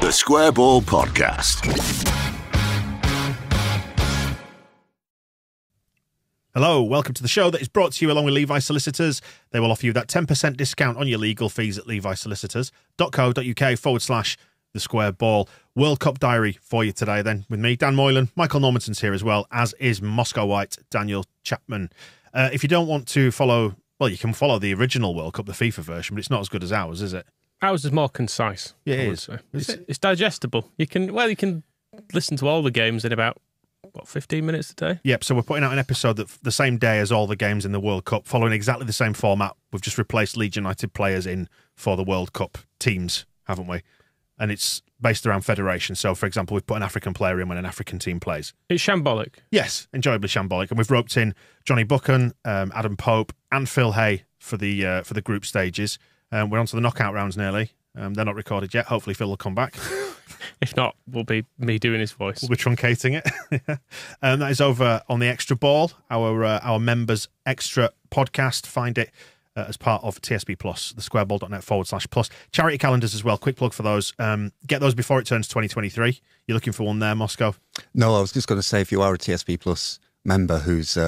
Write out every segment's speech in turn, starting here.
The Square Ball Podcast. Hello, welcome to the show that is brought to you along with Levi Solicitors. They will offer you that 10% discount on your legal fees at levisolicitors.co.uk/the Square Ball. World Cup diary for you today then with me, Dan Moylan. Michael Normanson's here as well, as is Moscow White, Daniel Chapman. If you don't want to follow, well, you can follow the original World Cup, the FIFA version, but it's not as good as ours, is it? Ours is more concise. Yeah, it is. It's digestible. You can listen to all the games in about 15 minutes a day. Yep, so we're putting out an episode that the same day as all the games in the World Cup, following exactly the same format. We've just replaced Leeds United players in for the World Cup teams, haven't we? And it's based around federation. So, for example, we've put an African player in when an African team plays. It's shambolic. Yes, enjoyably shambolic. And we've roped in Johnny Buchan, Adam Pope, and Phil Hay for the group stages. We're on to the knockout rounds nearly. They're not recorded yet. Hopefully Phil will come back. If not, will be me doing his voice. We'll be truncating it. That is over on the Extra Ball, our members' extra podcast. Find it as part of TSB Plus, thesquareball.net/plus. Charity calendars as well. Quick plug for those. Get those before it turns 2023. You're looking for one there, Moscow? No, I was just going to say, if you are a TSB Plus member whose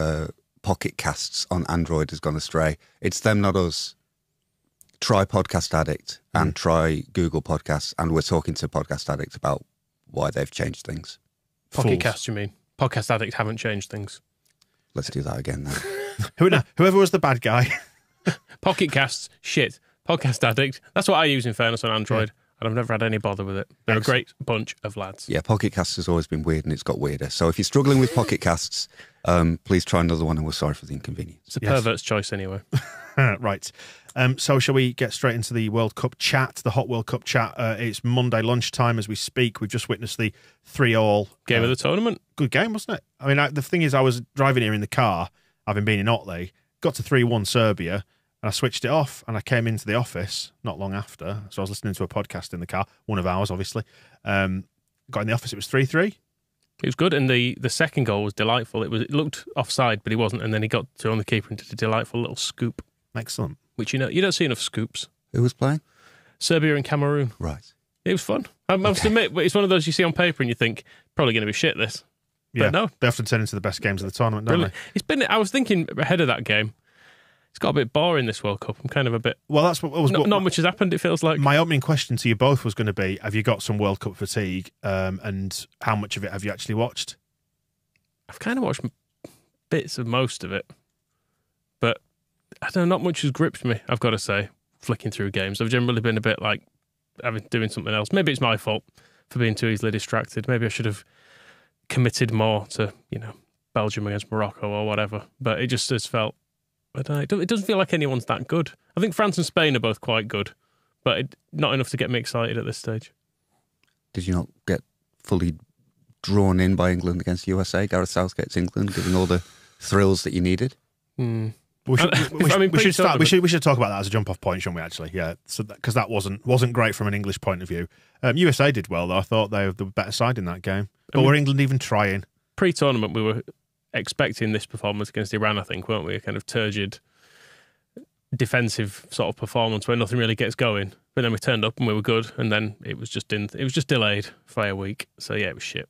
Pocket Casts on Android has gone astray, it's them, not us. Try Podcast Addict and try Google Podcasts, and we're talking to Podcast Addict about why they've changed things. Pocket Cast, you mean? Podcast Addict haven't changed things. Let's do that again then. Whoever was the bad guy. Pocket Casts, shit. Podcast Addict, that's what I use in fairness on Android, and I've never had any bother with it. They're a great bunch of lads. Yeah, Pocket Casts has always been weird, and it's got weirder. So if you're struggling with Pocket Casts, please try another one, and we're sorry for the inconvenience. It's a pervert's choice anyway. Right. So shall we get straight into the World Cup chat, the Hot World Cup chat? It's Monday lunchtime as we speak. We've just witnessed the 3-3 game of the tournament. Good game, wasn't it? I mean, the thing is, I was driving here in the car, having been in Otley, got to 3-1 Serbia, and I switched it off, and I came into the office not long after. So I was listening to a podcast in the car, one of ours, obviously. Got in the office, it was 3-3. It was good, and the second goal was delightful. It looked offside, but he wasn't, and then he got to on the keeper and did a delightful little scoop. Excellent. Which, you don't see enough scoops. Who was playing? Serbia and Cameroon. Right. It was fun. I must admit, it's one of those you see on paper and you think, probably going to be shit, this. But yeah, no. They often turn into the best games of the tournament, don't they? I was thinking ahead of that game, it's got a bit boring, this World Cup. I'm kind of a bit... Well, that's what was... Not much has happened, it feels like. My opening question to you both was going to be, have you got some World Cup fatigue, and how much of it have you actually watched? I've kind of watched bits of most of it, but I don't know, not much has gripped me, I've got to say, flicking through games. I've generally been a bit like doing something else. Maybe it's my fault for being too easily distracted. Maybe I should have committed more to, Belgium against Morocco or whatever. But it just has felt, I don't know, it doesn't feel like anyone's that good. I think France and Spain are both quite good, but not enough to get me excited at this stage. Did you not get fully drawn in by England against USA? Gareth Southgate's England, giving all the thrills that you needed? We should talk about that as a jump-off point, shouldn't we, actually? Yeah, so because that wasn't great from an English point of view. USA did well, though. I thought they were the better side in that game. But were England even trying? Pre-tournament, we were expecting this performance against Iran, I think, weren't we? A kind of turgid, defensive sort of performance where nothing really gets going. But then we turned up and we were good, and then it was just delayed for a week. So yeah, it was shit.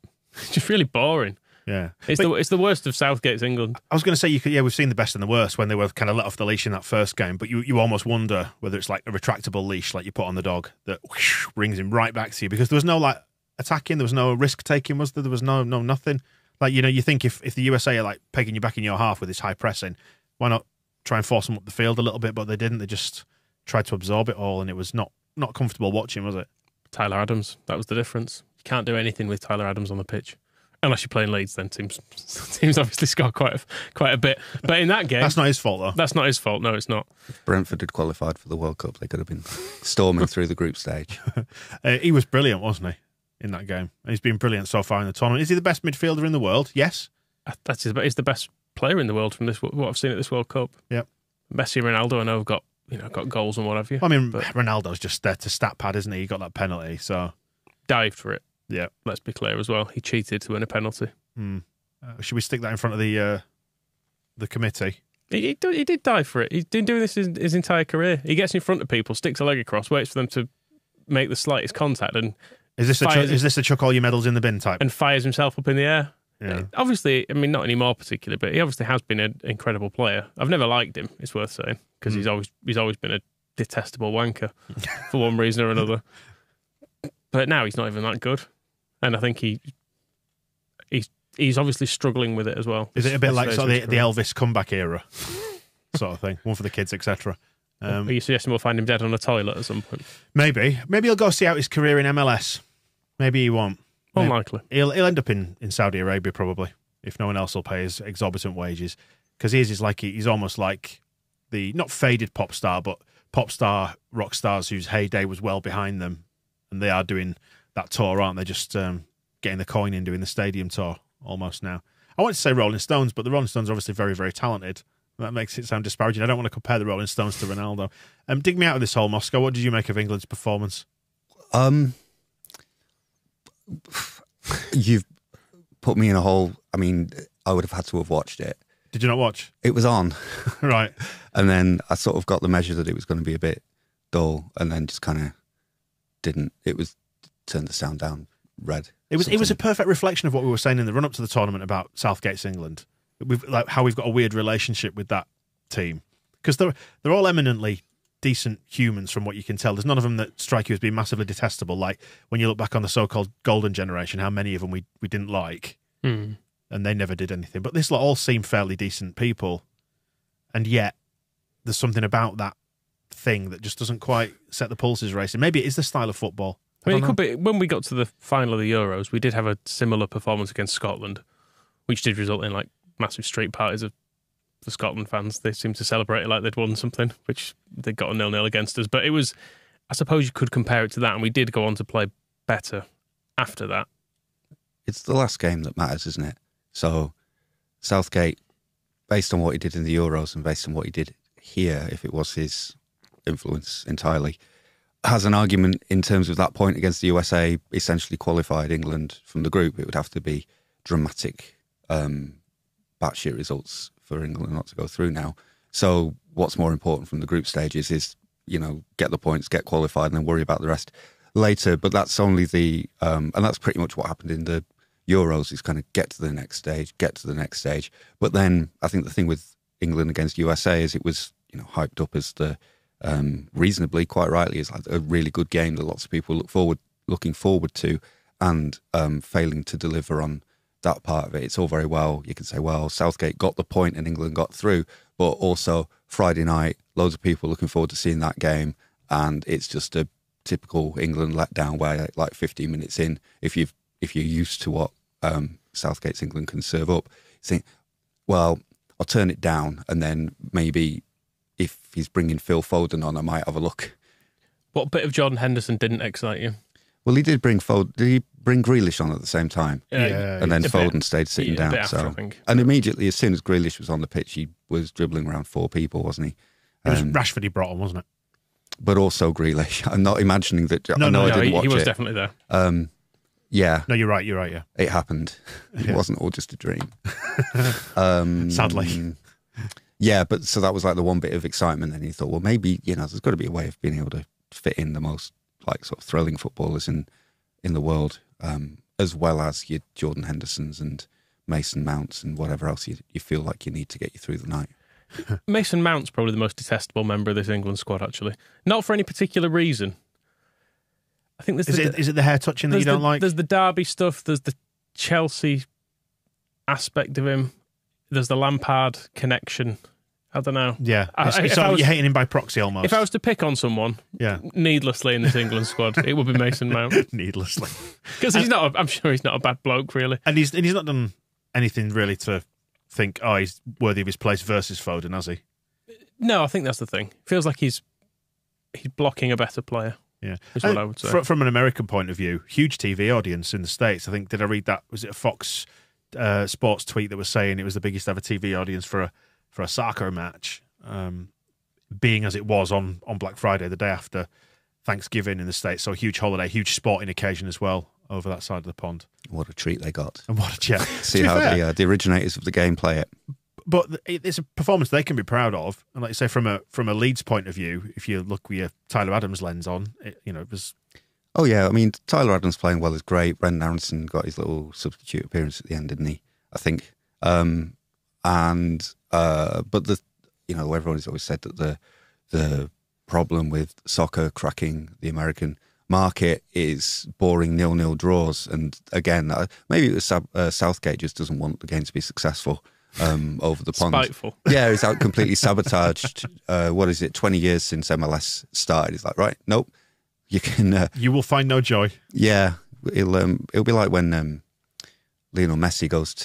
Just really boring. Yeah, it's the worst of Southgate's England. I was going to say we've seen the best and the worst when they were kind of let off the leash in that first game, but you almost wonder whether it's like a retractable leash like you put on the dog that whoosh, brings him right back to you, because there was no like attacking, there was no risk taking, was there? There was no nothing. Like, you think if the USA are like pegging you back in your half with this high pressing, why not try and force them up the field a little bit? But they didn't. They just tried to absorb it all, and it was not comfortable watching, was it? Tyler Adams, that was the difference. You can't do anything with Tyler Adams on the pitch. Unless you're playing Leeds, then teams obviously score quite a bit. But in that game... That's not his fault, though. That's not his fault, no, it's not. If Brentford had qualified for the World Cup, they could have been storming through the group stage. He was brilliant, wasn't he, in that game? He's been brilliant so far in the tournament. Is he the best midfielder in the world? Yes. He's the best player in the world from what I've seen at this World Cup. Yep. Messi and Ronaldo, I know, have got goals and what have you. I mean, Ronaldo's just there to stat pad, isn't he? He got that penalty, so... Dived for it. Yeah. Let's be clear as well. He cheated to win a penalty. Should we stick that in front of the committee? He did dive for it. He's been doing this his entire career. He gets in front of people, sticks a leg across, waits for them to make the slightest contact, and Is this a chuck all your medals in the bin type? And fires himself up in the air. Yeah. Obviously, I mean, not anymore particularly, but he obviously has been an incredible player. I've never liked him, it's worth saying, because he's always been a detestable wanker for one reason or another. But now he's not even that good, and I think he's obviously struggling with it as well. Is it a bit like sort of the Elvis comeback era sort of thing? One for the kids, etc. Are you suggesting we'll find him dead on a toilet at some point? Maybe he'll go see out his career in MLS. Maybe he won't. Unlikely. He'll end up in Saudi Arabia probably, if no one else will pay his exorbitant wages. Because he's almost like the not faded pop star, but pop star rock stars whose heyday was well behind them, and they are doing that tour, aren't they? Just getting the coin in, doing the stadium tour almost now. I wanted to say Rolling Stones, but the Rolling Stones are obviously very, very talented. That makes it sound disparaging. I don't want to compare the Rolling Stones to Ronaldo. Dig me out of this hole, Moscow. What did you make of England's performance? You've put me in a hole. I mean, I would have had to have watched it. Did you not watch? It was on. Right. And then I sort of got the measure that it was going to be a bit dull, and then just kind of didn't. It was turned the sound down red. It was a perfect reflection of what we were saying in the run-up to the tournament about Southgate's England. How we've got a weird relationship with that team. Because they're all eminently decent humans from what you can tell. There's none of them that strike you as being massively detestable. Like when you look back on the so-called golden generation, how many of them we didn't like, and they never did anything. But this lot all seem fairly decent people, and yet there's something about that thing that just doesn't quite set the pulses racing. Maybe it is the style of football. I mean, it could be. When we got to the final of the Euros, we did have a similar performance against Scotland, which did result in like massive street parties of the Scotland fans. They seemed to celebrate it like they'd won something, which they got a 0-0 against us. But it was, I suppose you could compare it to that, and we did go on to play better after that. It's the last game that matters, isn't it? So Southgate, based on what he did in the Euros and based on what he did here, if it was his influence entirely, has an argument in terms of that point against the USA, essentially qualified England from the group. It would have to be dramatic, batshit results for England not to go through now. So what's more important from the group stages is, get the points, get qualified, and then worry about the rest later. But that's only and that's pretty much what happened in the Euros, is kind of get to the next stage. But then I think the thing with England against USA is it was, hyped up as the, reasonably, quite rightly, is like a really good game that lots of people looking forward to, and failing to deliver on that part of it. It's all very well. You can say, well, Southgate got the point and England got through, but also Friday night, loads of people looking forward to seeing that game, and it's just a typical England letdown where, like 15 minutes in, if you're used to what Southgate's England can serve up, you think, well, I'll turn it down, and then maybe if he's bringing Phil Foden on, I might have a look. What bit of Jordan Henderson didn't excite you? Well, he did bring Foden. Did he bring Grealish on at the same time? Yeah. And then Foden stayed sitting down. After, I think. And immediately, as soon as Grealish was on the pitch, he was dribbling around four people, wasn't he? It was Rashford he brought on, wasn't it? But also Grealish. I'm not imagining that. No, I didn't watch it. He was definitely there. Yeah. No, you're right, yeah. It happened. It wasn't all just a dream. Sadly. Yeah, but so that was like the one bit of excitement. And he thought, well, maybe, there's got to be a way of being able to fit in the most like sort of thrilling footballers in the world, as well as your Jordan Hendersons and Mason Mounts and whatever else you feel like you need to get you through the night. Mason Mount's probably the most detestable member of this England squad, actually. Not for any particular reason. I think there's is it the hair touching that you don't like? There's the Derby stuff. There's the Chelsea aspect of him. There's the Lampard connection. I don't know. Yeah. You're hating him by proxy almost. If I was to pick on someone needlessly in this England squad, it would be Mason Mount. Needlessly. Because I'm sure he's not a bad bloke, really. And he's not done anything really to think, he's worthy of his place versus Foden, has he? No, I think that's the thing. Feels like he's blocking a better player. Yeah. Is what I would say. From an American point of view, huge TV audience in the States. I think, did I read that? Was it a Fox Sports tweet that was saying it was the biggest ever TV audience for a soccer match, being as it was on Black Friday, the day after Thanksgiving in the States. So a huge holiday, huge sporting occasion as well over that side of the pond. What a treat they got. And what a chat. See how the originators of the game play it. But it's a performance they can be proud of. And like you say, from a Leeds point of view, if you look with your Tyler Adams lens on, it was... Oh, yeah. I mean, Tyler Adams playing well is great. Brendan Aronson got his little substitute appearance at the end, didn't he? I think. But everyone's always said that the problem with soccer cracking the American market is boring 0-0 draws. And again, maybe it was Southgate just doesn't want the game to be successful over the pond. Spiteful. Yeah, he's out completely sabotaged. 20 years since MLS started. He's like, right, nope. You can. You will find no joy. Yeah, it'll be like when Lionel Messi goes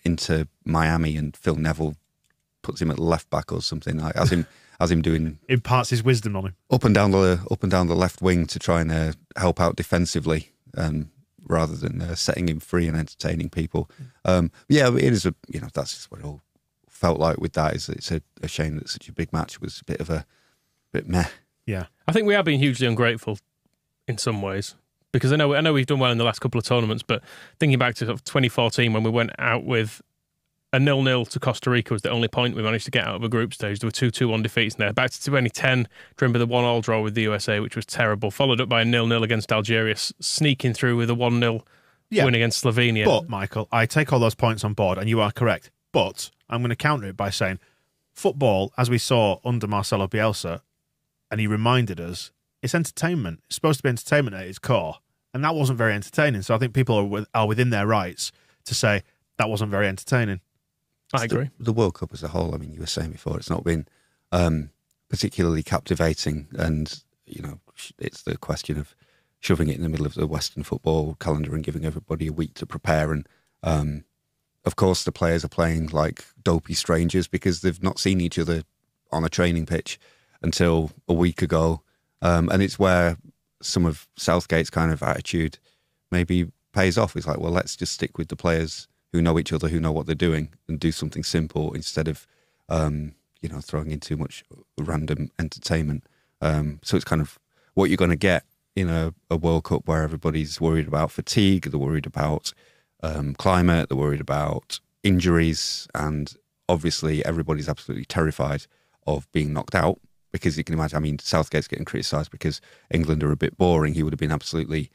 into Miami and Phil Neville puts him at left back or something. Like, as him doing, imparts his wisdom on him up and down the left wing to try and help out defensively, rather than setting him free and entertaining people. Yeah, it is that's just what it all felt like with that. Is it's a shame that such a big match was a bit meh. Yeah, I think we are being hugely ungrateful in some ways, because I know we've done well in the last couple of tournaments, but thinking back to sort of 2014 when we went out with a 0-0 to Costa Rica was the only point we managed to get out of a group stage. There were 2-2-1 defeats in there. Back to 2010, do you remember the 1-1 draw with the USA, which was terrible, followed up by a 0-0 against Algeria, sneaking through with a 1-0 win against Slovenia. But, Michael, I take all those points on board, and you are correct. But I'm going to counter it by saying football, as we saw under Marcelo Bielsa, and he reminded us, it's entertainment. It's supposed to be entertainment at its core. And that wasn't very entertaining. So I think people are within their rights to say that wasn't very entertaining. I agree. The World Cup as a whole, I mean, you were saying before, it's not been particularly captivating. And, it's the question of shoving it in the middle of the Western football calendar and giving everybody a week to prepare. And, of course, the players are playing like dopey strangers because they've not seen each other on a training pitch until a week ago. And it's where some of Southgate's kind of attitude maybe pays off. It's like, well, let's just stick with the players who know each other, who know what they're doing, and do something simple instead of, throwing in too much random entertainment. So it's kind of what you're going to get in a World Cup where everybody's worried about fatigue, they're worried about climate, they're worried about injuries, and obviously everybody's absolutely terrified of being knocked out. Because you can imagine, I mean, Southgate's getting criticised because England are a bit boring. He would have been absolutely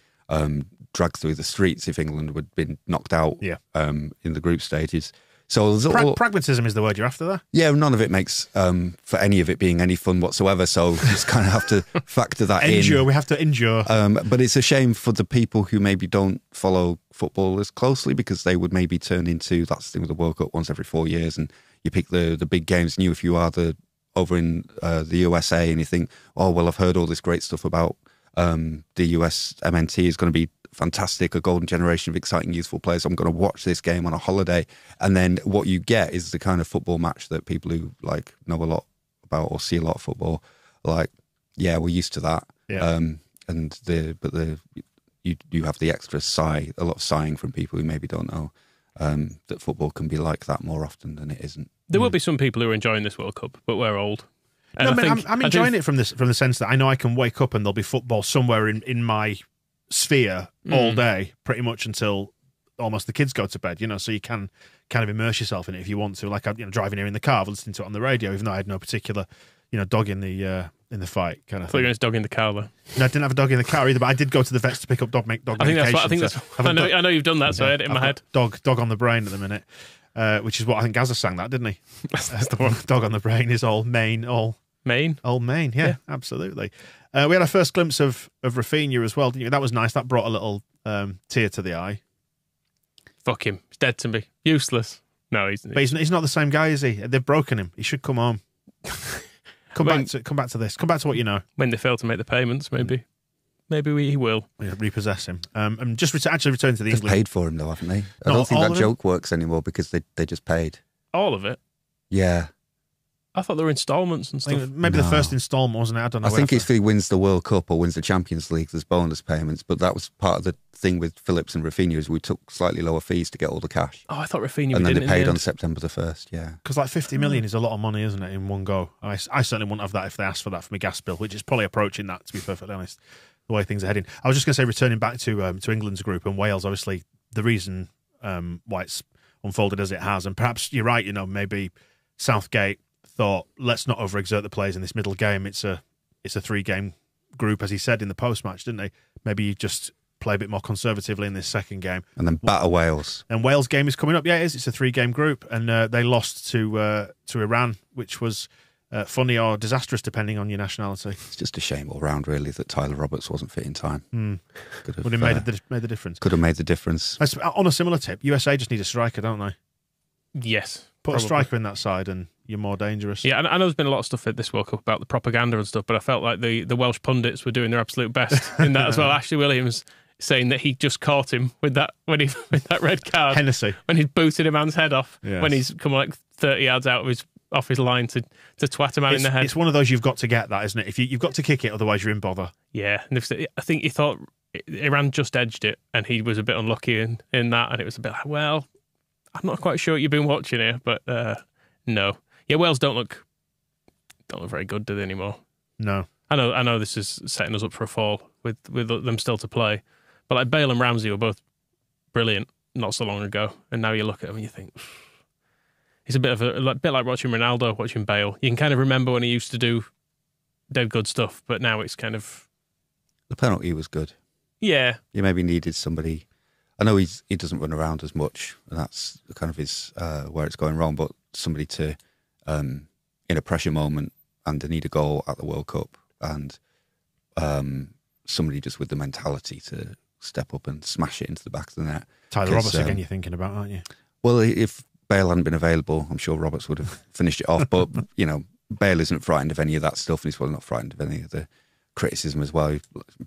dragged through the streets if England had been knocked out in the group stages. So pragmatism is the word you're after there. Yeah, none of it makes for any of it being any fun whatsoever. So you just kind of have to factor that in. We have to endure. But it's a shame for the people who maybe don't follow football as closely, because they would maybe turn into, that's the thing with the World Cup, once every 4 years, and you pick the big games. And if you are over in the USA and you think, oh, well, I've heard all this great stuff about the US MNT is going to be fantastic, a golden generation of exciting, youthful players. I'm going to watch this game on a holiday. And then what you get is the kind of football match that people who know a lot about or see a lot of football are like, yeah, we're used to that. Yeah. You have the extra a lot of sighing from people who maybe don't know that football can be like that more often than it isn't. There will be some people who are enjoying this World Cup, but we're old. And I'm enjoying it from the sense that I know I can wake up and there'll be football somewhere in my sphere all day, pretty much until almost the kids go to bed. So you can kind of immerse yourself in it if you want to. Like I'm driving here in the car, listening to it on the radio, even though I had no particular dog in the fight kind of thing. I thought you were dog in the car though. No, I didn't have a dog in the car either, but I did go to the vets to pick up dog medication. I know you've done that, so I had it in my head. Dog on the brain at the minute. Which is what I think Gaza sang that, didn't he? That's the one. Dog on the brain is all Maine. Yeah, absolutely. We had our first glimpse of Rafinha as well, didn't you? That was nice. That brought a little tear to the eye. Fuck him. He's dead to me. Useless. No, he's not the same guy, is he? They've broken him. He should come home. Come back to this. Come back to what you know. When they fail to make the payments, maybe. Maybe he will. Yeah, repossess him. And just actually return to the England. They've paid for him though, haven't they? I don't think that joke works anymore because they just paid. All of it? Yeah. I thought there were installments and stuff. Maybe the first installment, wasn't it? I don't know. I think if he wins the World Cup or wins the Champions League, there's bonus payments. But that was part of the thing with Phillips and Rafinha, is we took slightly lower fees to get all the cash. Oh, I thought Rafinha and then they paid on September the 1st, yeah. Because like 50 million is a lot of money, isn't it, in one go? I certainly wouldn't have that if they asked for that for my gas bill, which is probably approaching that, to be perfectly honest, the way things are heading. I was just going to say, returning back to England's group and Wales, obviously, the reason why it's unfolded as it has, and perhaps you're right, maybe Southgate thought, let's not overexert the players in this middle game. It's a 3-game group, as he said in the post-match, didn't he? Maybe you just play a bit more conservatively in this second game. And then batter Wales. And Wales' game is coming up. Yeah, it is. It's a 3-game group. And they lost to Iran, which was funny or disastrous, depending on your nationality. It's just a shame all round, really, that Tyler Roberts wasn't fit in time. Would have made the difference. Could have made the difference. On a similar tip, USA just need a striker, don't they? Yes. Put probably. a striker in that side and you're more dangerous. Yeah, I know there's been a lot of stuff at this World Cup about the propaganda and stuff, but I felt like the Welsh pundits were doing their absolute best in that as well. Ashley Williams saying that he just caught him with that with that red card. Hennessy. When he'd booted a man's head off, Yes. when he's come like 30 yards out of off his line to twat a man in the head. It's one of those you've got to get that, isn't it? If you've got to kick it, otherwise you're in bother. Yeah, and I think he thought Iran just edged it, and he was a bit unlucky in that, and it was a bit like, well, I'm not quite sure what you've been watching here, but no. Yeah, Wales don't look very good, do they, anymore? No. I know this is setting us up for a fall with them still to play, but like Bale and Ramsey were both brilliant not so long ago, and now you look at them and you think it's a bit like watching Ronaldo, watching Bale. You can kind of remember when he used to do dead good stuff, but now it's kind of The penalty was good. yeah. You maybe needed somebody. I know he doesn't run around as much, and that's kind of his where it's going wrong. But somebody to in a pressure moment and they need a goal at the World Cup, and somebody just with the mentality to step up and smash it into the back of the net. Tyler Roberts again, you're thinking about, aren't you? Well, if Bale hadn't been available, I'm sure Roberts would have finished it off. But Bale isn't frightened of any of that stuff, and he's probably not frightened of any of the criticism as well.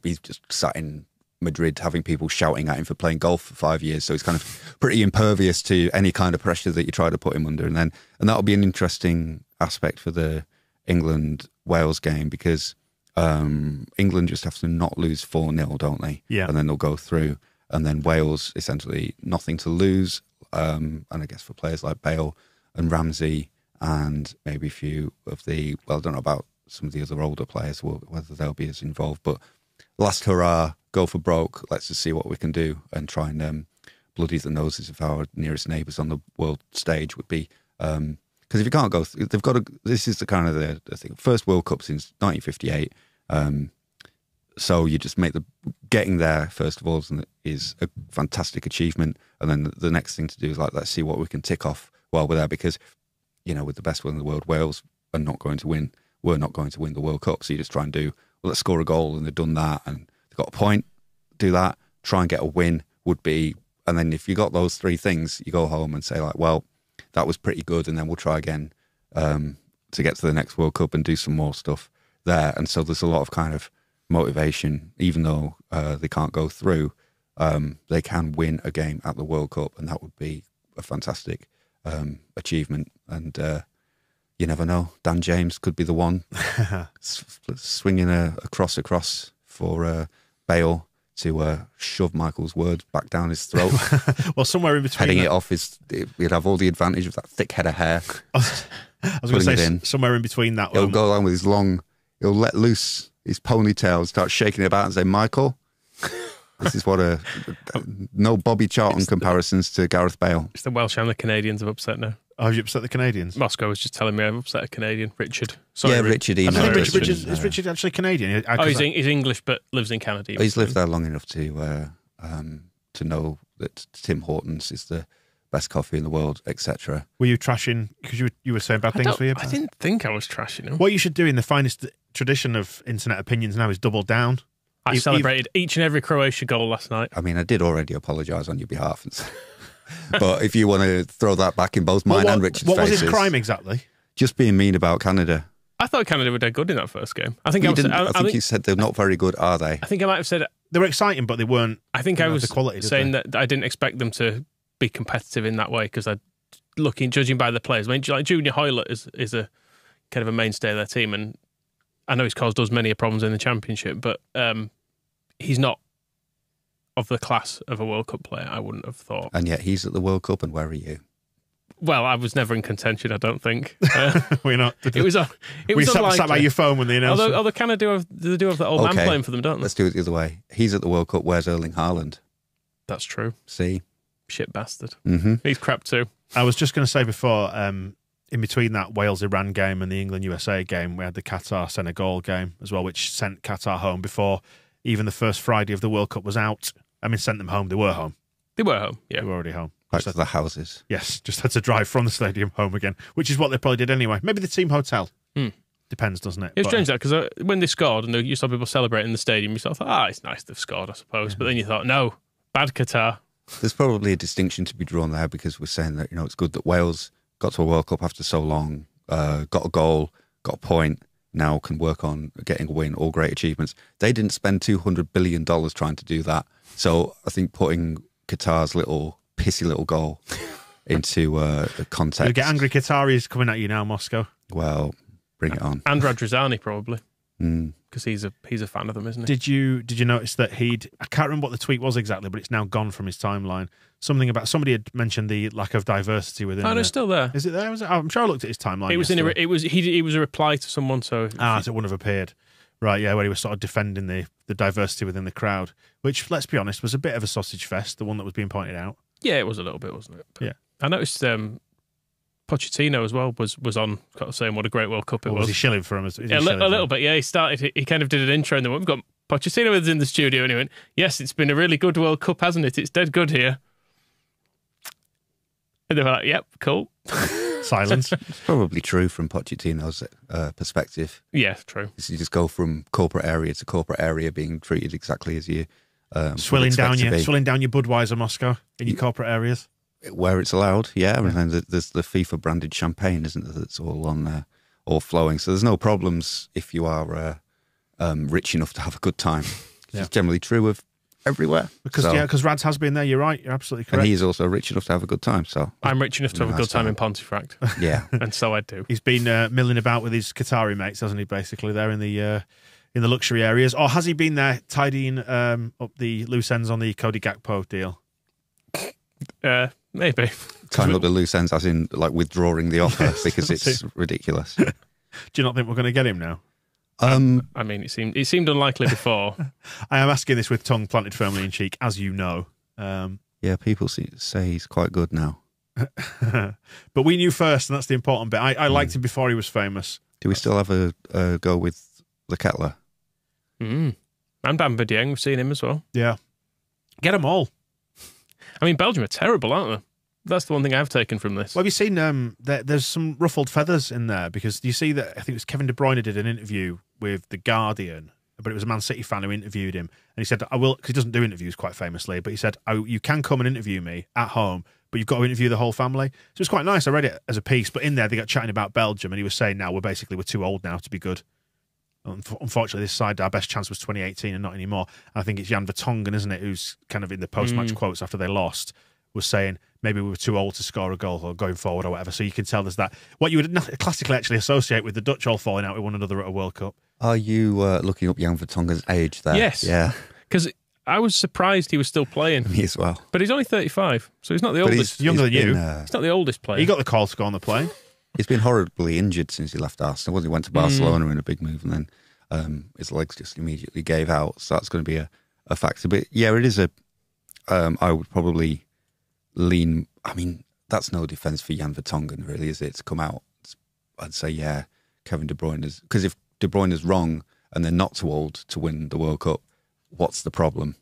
He's just sat in Madrid having people shouting at him for playing golf for 5 years, so he's kind of pretty impervious to any kind of pressure that you try to put him under. And that'll be an interesting aspect for the England-Wales game, because England just have to not lose 4-0, don't they? Yeah. And then they'll go through. And then Wales, essentially nothing to lose. And I guess for players like Bale and Ramsey and maybe a few of I don't know about some of the other older players, whether they'll be as involved. But last hurrah, go for broke. Let's just see what we can do and try and bloody the noses of our nearest neighbours on the world stage would be. Because if you can't go, they've got to. This is the kind of the thing. First World Cup since 1958. So you just make getting there first of all is a fantastic achievement, and then the next thing to do is let's see what we can tick off while we're there, because with the best will in the world, Wales are not going to win. We're not going to win the World Cup, so you just try and do let's score a goal, and they've done that, and they've got a point. Do that, try and get a win would be, and then if you got those three things, you go home and say well, that was pretty good, and then we'll try again to get to the next World Cup and do some more stuff there. And so there's a lot of kind of motivation, even though they can't go through, they can win a game at the World Cup, and that would be a fantastic achievement. And you never know, Dan James could be the one swinging a cross across for Bale to shove Michael's words back down his throat. Well, somewhere in between, heading it off, he'd have all the advantage of that thick head of hair. I was going to say somewhere in between that. He'll go along with his he'll let loose his ponytail, start shaking it about and say, Michael, this is what no Bobby Charlton comparisons to Gareth Bale. It's the Welsh and the Canadians have upset now. Oh, have you upset the Canadians? Moscow was just telling me I've upset a Canadian, Richard. Sorry, yeah, Richard. Is Richard actually Canadian? He's English but lives in Canada. He's lived there long enough to know that Tim Hortons is the best coffee in the world, etc. Were you trashing because you were saying bad things for you? I didn't think I was trashing him. What you should do in the finest tradition of internet opinions now is double down. I celebrated each and every Croatia goal last night. I mean, I did already apologise on your behalf. But if you want to throw that back in both mine and Richard's faces. What was his crime exactly? Just being mean about Canada. I thought Canada were dead good in that first game. I think you said they're not very good, are they? I think I might have said they were exciting, but they weren't. I think I was the quality, saying that I didn't expect them to be competitive in that way, because judging by the players. I mean, like Junior Hoylett is a kind of a mainstay of their team, and I know he's caused us many problems in the Championship, but he's not of the class of a World Cup player, I wouldn't have thought. And yet he's at the World Cup, and where are you? Well, I was never in contention, I don't think. We're not. It was unlikely. Sat by your phone when they announced it. Although Canada do have the old man playing for them, don't they? Let's do it the other way. He's at the World Cup, where's Erling Haaland? That's true. See? Shit bastard. Mm-hmm. He's crap too. I was just going to say before, in between that Wales-Iran game and the England-USA game, we had the Qatar-Senegal game as well, which sent Qatar home before even the first Friday of the World Cup was out. I mean, sent them home. They were home. They were home, yeah. They were already home. Back to the houses. Yes, just had to drive from the stadium home again, which is what they probably did anyway. Maybe the team hotel. Depends, doesn't it? It was strange that, because when they scored and you saw people celebrating in the stadium, you sort of thought, it's nice they've scored, I suppose. But then you thought, no, bad Qatar. There's probably a distinction to be drawn there, because we're saying that, it's good that Wales got to a World Cup after so long, got a goal, got a point, now can work on getting a win, all great achievements. They didn't spend $200 billion trying to do that. So I think putting Qatar's pissy little goal into context. You get angry Qataris coming at you now, Moscow. Well, bring it on. And Radrizzani, probably. Because he's a fan of them, isn't he? Did you notice that I can't remember what the tweet was exactly, but it's now gone from his timeline. Something about somebody had mentioned the lack of diversity within. Oh, no, it's still there. Is it there? I'm sure I looked at his timeline. It was he was a reply to someone. So so it wouldn't have appeared, right? Yeah, where he was sort of defending the diversity within the crowd, which, let's be honest, was a bit of a sausage fest. The one that was being pointed out. Yeah, it was a little bit, wasn't it? But yeah, I noticed Pochettino as well was on saying what a great World Cup it was. Was he shilling for him? A little bit, yeah. He kind of did an intro, and then we've got Pochettino was in the studio, and he went, "Yes, it's been a really good World Cup, hasn't it? It's dead good here." And they were like, "Yep, cool." Silence. It's probably true from Pochettino's perspective. Yeah, true. You just go from corporate area to corporate area, being treated exactly as you swilling down your Budweiser, Moscow, in your corporate areas. Where it's allowed, yeah. And then there's the FIFA branded champagne, isn't there? That's all on there, all flowing. So there's no problems if you are rich enough to have a good time. It's generally true of everywhere. Because Rads has been there. You're right. You're absolutely correct. And he is also rich enough to have a good time. So I'm rich enough to have a good time in Pontefract. Yeah, and so I do. He's been milling about with his Qatari mates, hasn't he? Basically, there in the luxury areas, or has he been there tidying up the loose ends on the Cody Gakpo deal? Maybe. Tying up the loose ends, as in like withdrawing the offer because it's ridiculous. Do you not think we're going to get him now? I mean, it seemed unlikely before. I am asking this with tongue planted firmly in cheek, as you know. Yeah, people say he's quite good now. But we knew first, and that's the important bit. I liked him before he was famous. Do we still have a go with the Kettler? And Bamba Dieng, we've seen him as well. Yeah. Get them all. I mean, Belgium are terrible, aren't they? That's the one thing I've taken from this. Well, have you seen there's some ruffled feathers in there? Because you see that, I think it was Kevin De Bruyne did an interview with The Guardian, but it was a Man City fan who interviewed him. And he said, I will, because he doesn't do interviews quite famously, but he said, you can come and interview me at home, but you've got to interview the whole family. So it's quite nice. I read it as a piece, but in there they got chatting about Belgium, and he was saying, now we're too old now to be good. Unfortunately, this side, our best chance was 2018 and not anymore. And I think it's Jan Vertonghen, isn't it, who's kind of in the post-match quotes after they lost, was saying maybe we were too old to score a goal or going forward or whatever. So you can tell there's that. What you would classically actually associate with the Dutch all falling out with one another at a World Cup. Are you looking up Jan Vertonghen's age there? Yes. Yeah. Because I was surprised he was still playing. Me as well. But he's only 35, so he's not the oldest. He's younger than you. He's not the oldest player. He got the call to go on the plane. He's been horribly injured since he left Arsenal. He went to Barcelona in a big move, and then his legs just immediately gave out. So that's going to be a factor. But yeah, it is I would probably lean. I mean, that's no defence for Jan Vertonghen, really, is it? To come out, I'd say, yeah, Kevin De Bruyne is. Because if De Bruyne is wrong and they're not too old to win the World Cup, what's the problem?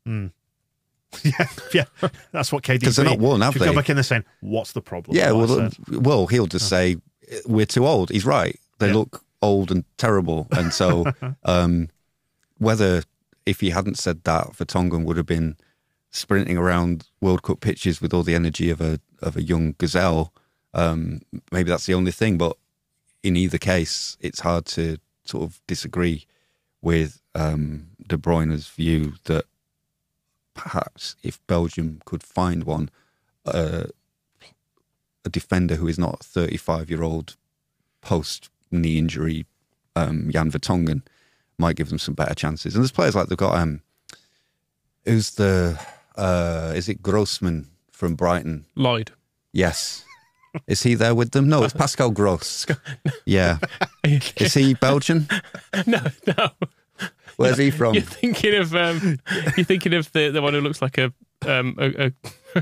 Yeah, that's what KD. Because they're not won, have they? Go back in there saying, "What's the problem?" Yeah, well, he'll just say we're too old. He's right. They look old and terrible, and so whether if he hadn't said that, Vertonghen would have been sprinting around World Cup pitches with all the energy of a young gazelle. Maybe that's the only thing, but in either case, it's hard to sort of disagree with De Bruyne's view that perhaps if Belgium could find one, a defender who is not a 35-year-old post-knee injury, Jan Vertonghen, might give them some better chances. And there's players like they've got, who's the, is it Grossman from Brighton? Lloyd. Yes. Is he there with them? No, it's Pascal Gross. Yeah. Is he Belgian? No. Where's he from? You're thinking of the one who looks like a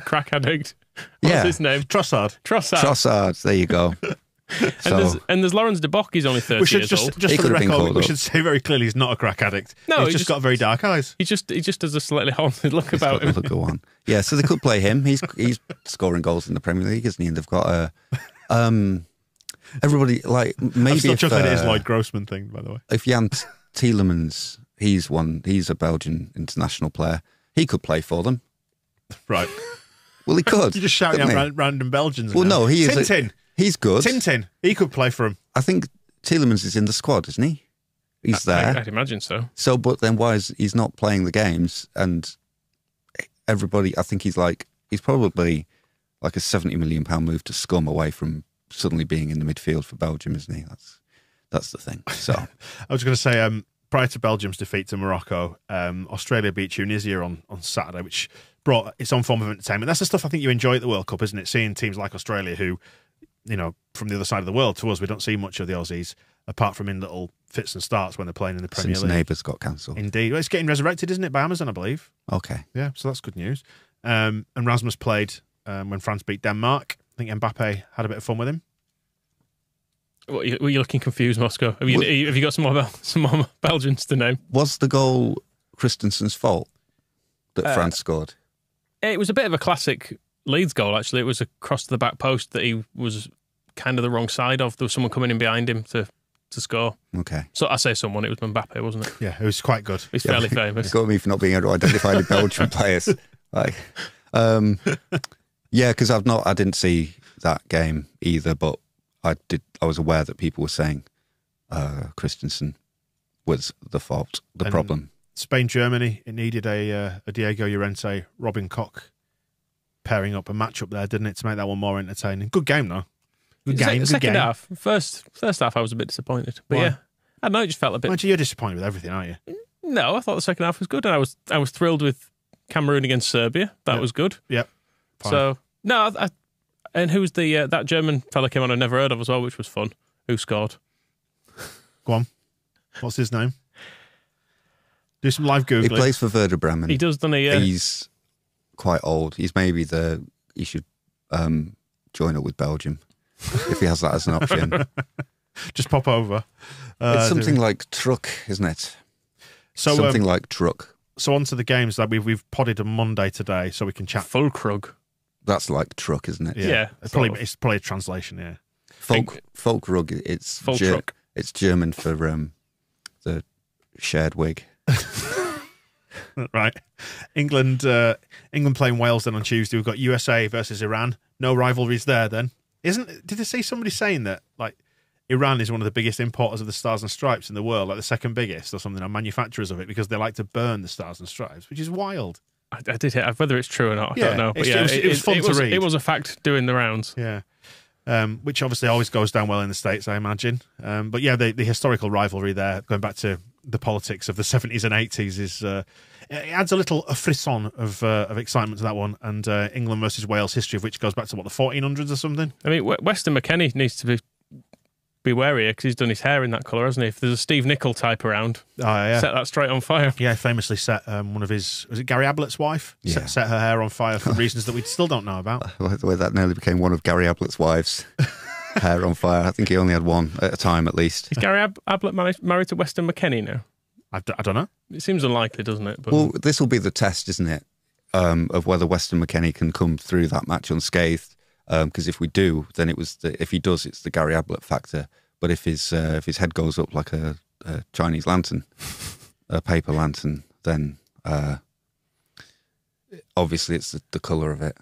crack addict. What's his name? Trossard. Trossard. There you go. And there's Lawrence de Bock. He's only 30 years old. Just for the record, we should say very clearly he's not a crack addict. No, he's just got very dark eyes. He just has a slightly haunted look about him. Go on. Yeah, so they could play him. He's scoring goals in the Premier League, isn't he? And they've got a everybody like maybe. I'm still chuckling at his Lloyd Grossman thing, by the way. If Jan Tielemans, he's a Belgian international player. He could play for them, right? Well, he could. You're just shouting out random Belgians. Well, no, he is. Tintin. He's good. Tintin. He could play for him. I think Tielemans is in the squad, isn't he? He's there. I'd imagine so. So, but then why is he's not playing the games? And everybody, I think he's probably like a £70 million move to scum away from suddenly being in the midfield for Belgium, isn't he? That's the thing. So I was going to say, prior to Belgium's defeat to Morocco, Australia beat Tunisia on Saturday, which brought its own form of entertainment. That's the stuff I think you enjoy at the World Cup, isn't it? Seeing teams like Australia who, from the other side of the world, to us, we don't see much of the Aussies, apart from in little fits and starts when they're playing in the Premier League. Since Neighbours got cancelled. Indeed. Well, it's getting resurrected, isn't it, by Amazon, I believe. Okay. Yeah, so that's good news. And Rasmus played when France beat Denmark. I think Mbappe had a bit of fun with him. Were you looking confused, Moscow? Have you got some more Belgians to name? Was the goal Christensen's fault that France scored? It was a bit of a classic Leeds goal, actually. It was a cross to the back post that he was kind of the wrong side of. There was someone coming in behind him to score. Okay. So I say someone, it was Mbappe, wasn't it? Yeah, it was quite good. He's fairly famous. Got me for not being able to identify the Belgian players. Yeah, because I didn't see that game either, but I was aware that people were saying Christensen was the fault, the problem. Spain-Germany, it needed a Diego Llorente, Robin Koch pairing up a match-up there, didn't it, to make that one more entertaining? Good game, though. Good game. Second half. First half, I was a bit disappointed. But yeah, I don't know, it just felt a bit... Well, you're disappointed with everything, aren't you? No, I thought the second half was good, and I was thrilled with Cameroon against Serbia. That was good. Yep. Fine. So, no, and who's that German fella came on I never heard of as well, which was fun. Who scored? Go on. What's his name? Do some live Googling. He plays for Werder Bremen. He does, doesn't he? Yeah. He's quite old. He's maybe he should join up with Belgium if he has that as an option. Just pop over. It's something like truck, isn't it? So something like truck. So on to the games that we've podded on Monday today, so we can chat. Folkrug. That's like truck, isn't it? Yeah. It's probably a translation. Yeah. Folkrug. It's truck. It's German for the shared wig. Right. England playing Wales then on Tuesday. We've got USA versus Iran. No rivalries there then. Did I see somebody saying that like Iran is one of the biggest importers of the Stars and Stripes in the world, like the second biggest or something, or manufacturers of it, because they like to burn the Stars and Stripes, which is wild. I did hear, whether it's true or not, I don't know. But it was fun to read. It was a fact doing the rounds. Yeah. Which obviously always goes down well in the States, I imagine. But yeah, the historical rivalry there, going back to the politics of the 70s and 80s, is it adds a little frisson of excitement to that one. And England versus Wales, history of which goes back to, the 1400s or something? I mean, Weston McKennie needs to be wary because he's done his hair in that colour, hasn't he? If there's a Steve Nicol type around, set that straight on fire. Yeah, famously set one of his, was it Gary Ablett's wife? Yeah. Set her hair on fire for reasons that we still don't know about. The way that nearly became one of Gary Ablett's wives. Hair on fire. I think he only had one at a time, at least. Is Gary Ablett married to Weston McKennie now? I don't know. It seems unlikely, doesn't it? But... Well, this will be the test, isn't it, of whether Weston McKennie can come through that match unscathed. Because if we do, then if he does, it's the Gary Ablett factor. But if his head goes up like a Chinese lantern, a paper lantern, then obviously it's the colour of it.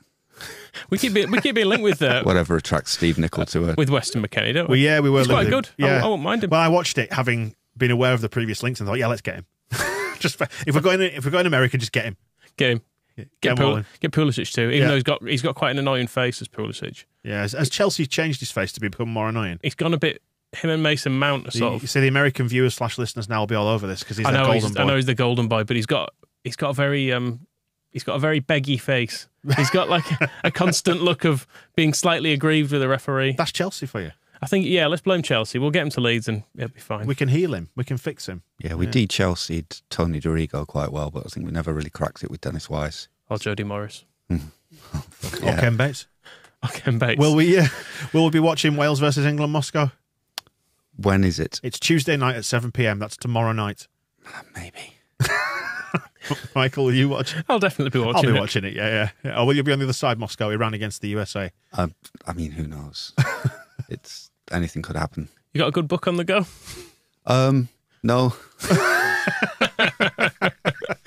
We keep being linked with whatever attracts Steve Nicol to it. With Weston McKennie, don't we? Yeah, we were. He's quite good. Yeah. I won't mind him. Well, I watched it having been aware of the previous links and thought, yeah, let's get him. Just if we're going to America, just get him. Get him. Get Pulisic too, even though he's got quite an annoying face as Pulisic. Yeah, has Chelsea changed his face to become more annoying? He's gone a bit. Him and Mason Mount are sort of. You see, the American viewers / listeners now will be all over this because he's the golden boy. I know he's the golden boy, but he's got a very beggy face. He's got like a constant look of being slightly aggrieved with the referee. That's Chelsea for you. I think, let's blame Chelsea. We'll get him to Leeds and it'll be fine. We can heal him. We can fix him. Yeah, we de-Chelsea'd Tony Dorigo quite well, but I think we never really cracked it with Dennis Wise. Or Jody Morris. Or Ken Bates. Ken Bates. Will we be watching Wales versus England, Moscow? When is it? It's Tuesday night at 7 p.m. That's tomorrow night. Maybe. Michael, will you watch? I'll definitely be watching it. I'll be watching it, yeah. Or will you be on the other side, Moscow, Iran against the USA? I mean, who knows? Anything could happen. You got a good book on the go? No.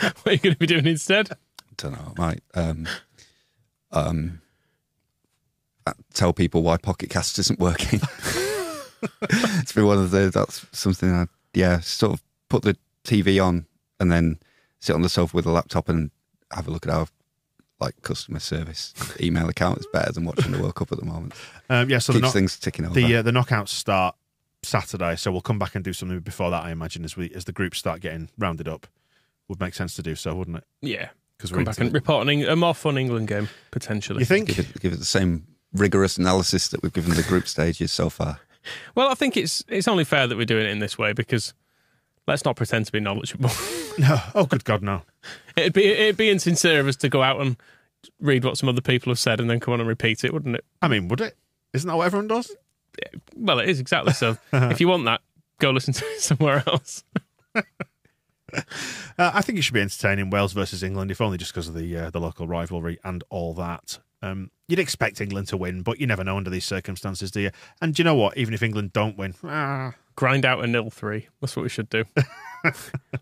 What are you going to be doing instead? Don't know. I might tell people why Pocket Cast isn't working. It's been one of those. That's something sort of put the TV on and then sit on the sofa with a laptop and have a look at our customer service email account. It's better than watching the World Cup at the moment. So keeps things ticking over. The knockouts start Saturday, so we'll come back and do something before that. I imagine as the groups start getting rounded up, would make sense to do so, wouldn't it? Yeah, because we're back and report on a more fun England game potentially. You think? Give it the same rigorous analysis that we've given the group stages so far. Well, I think it's only fair that we're doing it in this way because let's not pretend to be knowledgeable. No, oh good God, no. It'd be insincere of us to go out and read what some other people have said and then come on and repeat it, wouldn't it? I mean, would it? Isn't that what everyone does? Well, it is exactly so. If you want that, go listen to it somewhere else. I think it should be entertaining. Wales versus England, if only just because of the local rivalry and all that. You'd expect England to win, but you never know under these circumstances, do you? And do you know what? Even if England don't win, grind out a 0-3. That's what we should do.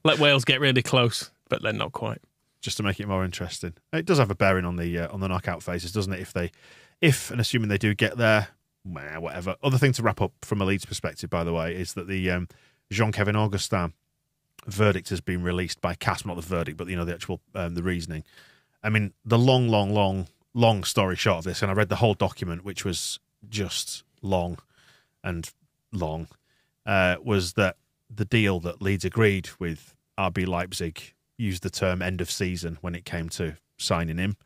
Let Wales get really close, but then not quite. Just to make it more interesting. It does have a bearing on the knockout phases, doesn't it? If and assuming they do get there, whatever. Other thing to wrap up from a Leeds perspective, by the way, is that the Jean-Kevin Augustin verdict has been released by CAS. Not the verdict, but the actual the reasoning. I mean, the long story short of this, and I read the whole document, which was just long, was that the deal that Leeds agreed with RB Leipzig used the term end of season when it came to signing him.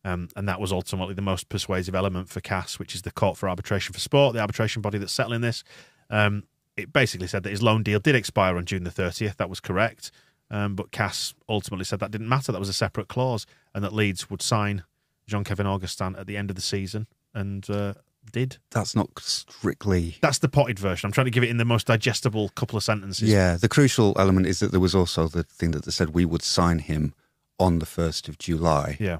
And that was ultimately the most persuasive element for CAS, which is the Court for Arbitration for Sport, the arbitration body that's settling this. It basically said that his loan deal did expire on June the 30th. That was correct. But CAS ultimately said that didn't matter. That was a separate clause, and that Leeds would sign Jean-Kevin Augustin at the end of the season, and did. That's not strictly... That's the potted version. I'm trying to give it in the most digestible couple of sentences. Yeah, the crucial element is that there was also the thing that they said we would sign him on the 1st of July. Yeah.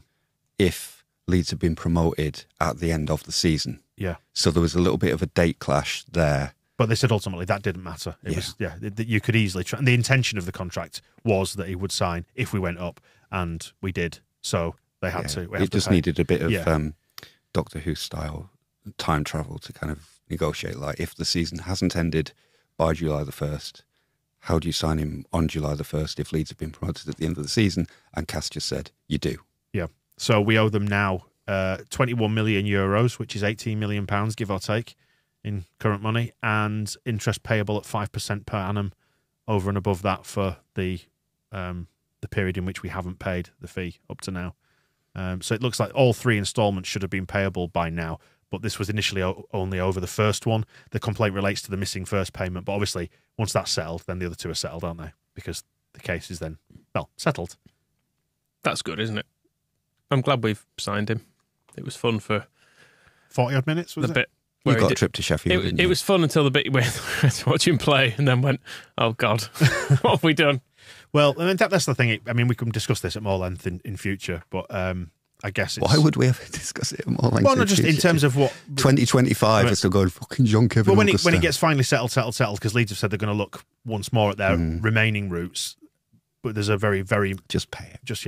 If Leeds had been promoted at the end of the season. Yeah. So there was a little bit of a date clash there. But they said ultimately that didn't matter. It was that you could easily and the intention of the contract was that he would sign if we went up, and we did. So they had to. It just needed a bit of Doctor Who style time travel to kind of negotiate. Like, if the season hasn't ended by July the 1st, how do you sign him on July the 1st if Leeds have been promoted at the end of the season? And CAS just said, you do. Yeah. So we owe them now 21 million euros, which is 18 million pounds, give or take, in current money, and interest payable at 5% per annum over and above that for the period in which we haven't paid the fee up to now. So it looks like all 3 instalments should have been payable by now, but this was initially only over the first one. The complaint relates to the missing first payment, but obviously once that's settled, then the other 2 are settled, aren't they? Because the case is then, settled. That's good, isn't it? I'm glad we've signed him. It was fun for 40-odd minutes, was the it? bit. You got a trip to Sheffield, didn't you? It was fun until the bit where we to watch him play and then went, oh, God, what have we done? Well, I mean, that's the thing. I mean, we can discuss this at more length in future, but I guess it's... Why would we ever discuss it at more length? Well, not just in terms of what... 2025 is still going fucking Jean-Kevin Well, Augustin. when it gets finally settled, because Leeds have said they're going to look once more at their remaining routes, but there's a very, very... Just pay it. Just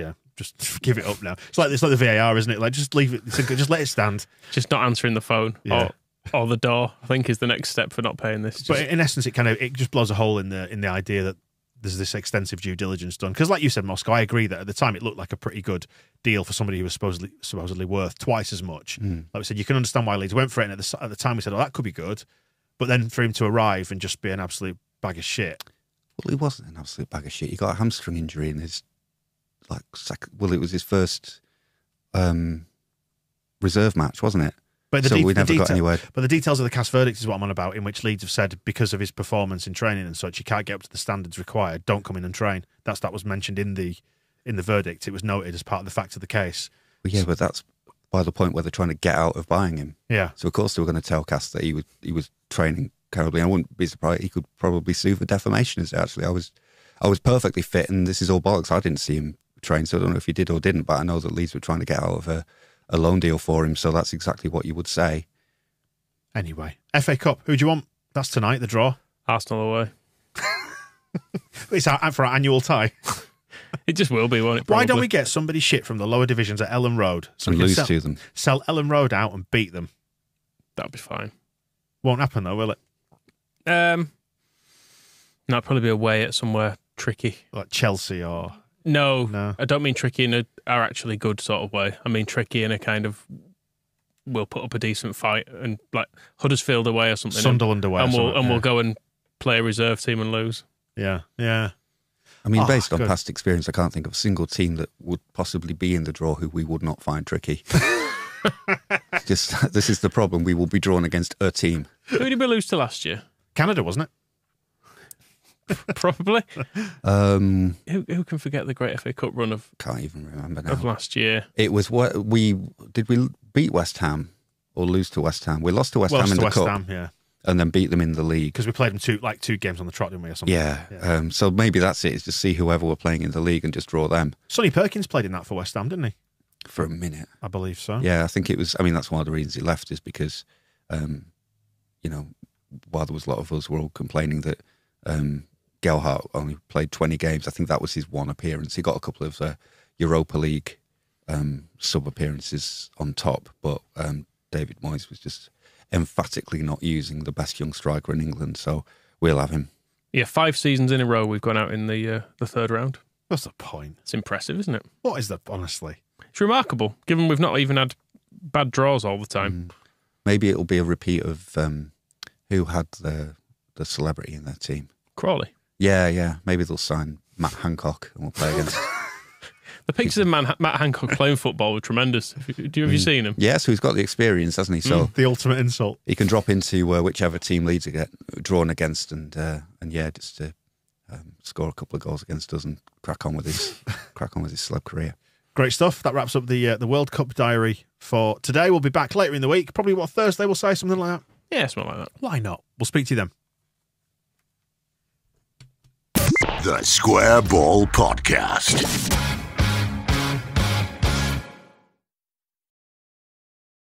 give it up now. It's like the VAR, isn't it? Like, just leave it. Just let it stand. Just not answering the phone or the door, I think, is the next step for not paying this. But in essence, it just blows a hole in the idea that there's this extensive due diligence done. Because like you said, Moscow, I agree that at the time it looked like a pretty good deal for somebody who was supposedly worth twice as much. Like we said, you can understand why Leeds went for it. And at the time we said, that could be good. But then for him to arrive and just be an absolute bag of shit. Well, he wasn't an absolute bag of shit. He got a hamstring injury in his... it was his first reserve match, wasn't it? But we never got anywhere. But the details of the CAS verdict is what I'm on about, in which Leeds have said because of his performance in training and such, he can't get up to the standards required. Don't come in and train. That was mentioned in the verdict. It was noted as part of the facts of the case. Well, yeah, but that's by the point where they're trying to get out of buying him. Yeah. So of course they were going to telecast that he was training terribly. I wouldn't be surprised. He could probably sue for defamation. Actually, I was perfectly fit, and this is all bollocks. I didn't see him train, so I don't know if he did or didn't. But I know that Leeds were trying to get out of a loan deal for him. So that's exactly what you would say. Anyway, FA Cup. Who do you want? That's tonight. The draw. Arsenal away. It's out for our annual tie. It just will be, won't it? Why Probably. don't we get somebody shit from the lower divisions at Ellen Road so And we can lose to them. sell Ellen Road out and beat them? That'll be fine. Won't happen though, will it? No, it'll probably be away at somewhere tricky. Like Chelsea or... No. I don't mean tricky in our actually good sort of way. I mean tricky in a kind of we'll put up a decent fight and like Huddersfield away or something. Sunderland away. And or we'll go and play a reserve team and lose. Yeah. I mean, based on good. past experience, I can't think of a single team that would possibly be in the draw who we would not find tricky. Just this is the problem. We will be drawn against a team. Who did we lose to last year? Canada, wasn't it? Probably. Who can forget the great FA Cup run of Can't even remember now. last year? It was what we beat West Ham or lose to West Ham? We lost to West Ham in the West cup, Ham, yeah. and then beat them in the league. Because we played them two games on the trot, didn't we, or something? Yeah. So maybe that's it. Is just see whoever we're playing in the league and just draw them. Sonny Perkins played in that for West Ham, didn't he? For a minute. I believe so. Yeah, I think it was. I mean, that's one of the reasons he left is because, while there was a lot of us who were all complaining that Gelhardt only played 20 games, I think that was his one appearance. He got a couple of Europa League sub-appearances on top, but David Moyes was just emphatically not using the best young striker in England, so we'll have him. Yeah, 5 seasons in a row we've gone out in the third round. What's the point? It's impressive, isn't it? What is the... Honestly. It's remarkable, given we've not even had bad draws all the time. Maybe it'll be a repeat of who had the celebrity in their team. Crawley. Yeah. Maybe they'll sign Matt Hancock and we'll play against. The pictures of Matt Hancock playing football were tremendous. Have you seen him? Yeah, so he's got the experience, hasn't he? So The ultimate insult. he can drop into whichever team Leeds get drawn against, and just to score a couple of goals against us and crack on with his celeb career. Great stuff. That wraps up the World Cup diary for today. We'll be back later in the week. Probably Thursday we'll say, something like that. Yeah, something like that. Why not? We'll speak to you then. The Square Ball Podcast.